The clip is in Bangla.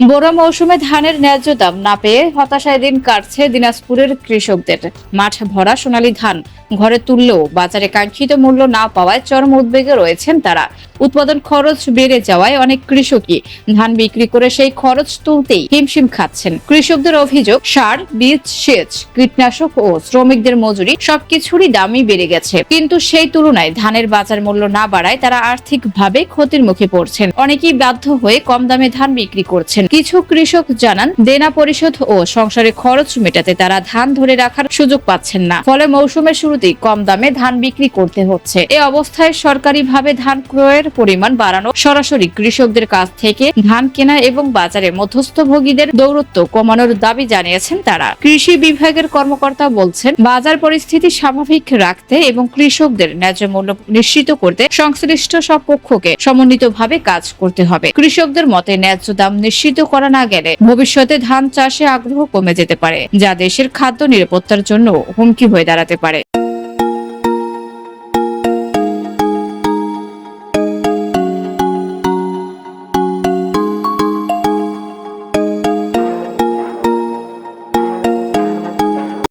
বোরো মৌসুমে ধানের ন্যায্য দাম না পেয়ে হতাশায় দিন কাটছে দিনাজপুরের কৃষকদের। মাঠ ভরা সোনালী ধান ঘরে তুললেও বাজারে কাঙ্ক্ষিত মূল্য না পাওয়ায় চরম উদ্বেগে রয়েছেন তারা। উৎপাদন খরচ বেড়ে যাওয়ায় অনেক কৃষকই ধান বিক্রি করে সেই খরচ তুলতেই হিমশিম খাচ্ছেন। কৃষকদের অভিযোগ, সার, বীজ, সেচ, কীটনাশক ও শ্রমিকদের মজুরি সবকিছুরই দামই বেড়ে গেছে, কিন্তু সেই তুলনায় ধানের বাজার মূল্য না বাড়ায় তারা আর্থিকভাবে ক্ষতির মুখে পড়ছেন। অনেকেই বাধ্য হয়ে কম দামে ধান বিক্রি করছেন। কিছু কৃষক জানান, দেনা পরিশোধ ও সংসারের খরচ মেটাতে তারা ধান ধরে রাখার সুযোগ পাচ্ছেন না, ফলে মৌসুমের শুরুতেই কম দামে ধান বিক্রি করতে হচ্ছে। এ অবস্থায় সরকারিভাবে ধান ক্রয়ের পরিমাণ বাড়ানো, সরাসরি কৃষকদের কাছ থেকে ধান কেনা এবং বাজারে মধ্যস্থভোগীদের দৌরত্ব কমানোর দাবি জানিয়েছেন তারা। কৃষি বিভাগের কর্মকর্তা বলছেন, বাজার পরিস্থিতি স্বাভাবিক রাখতে এবং কৃষকদের ন্যায্য মূল্য নিশ্চিত করতে সংশ্লিষ্ট সব পক্ষকে সমন্বিতভাবে কাজ করতে হবে। কৃষকদের মতে, ন্যায্য দাম নিশ্চিত করা না গেলে ভবিষ্যতে ধান চাষে আগ্রহ কমে যেতে পারে, যা দেশের খাদ্য নিরাপত্তার জন্য হুমকি হয়ে দাঁড়াতে পারে।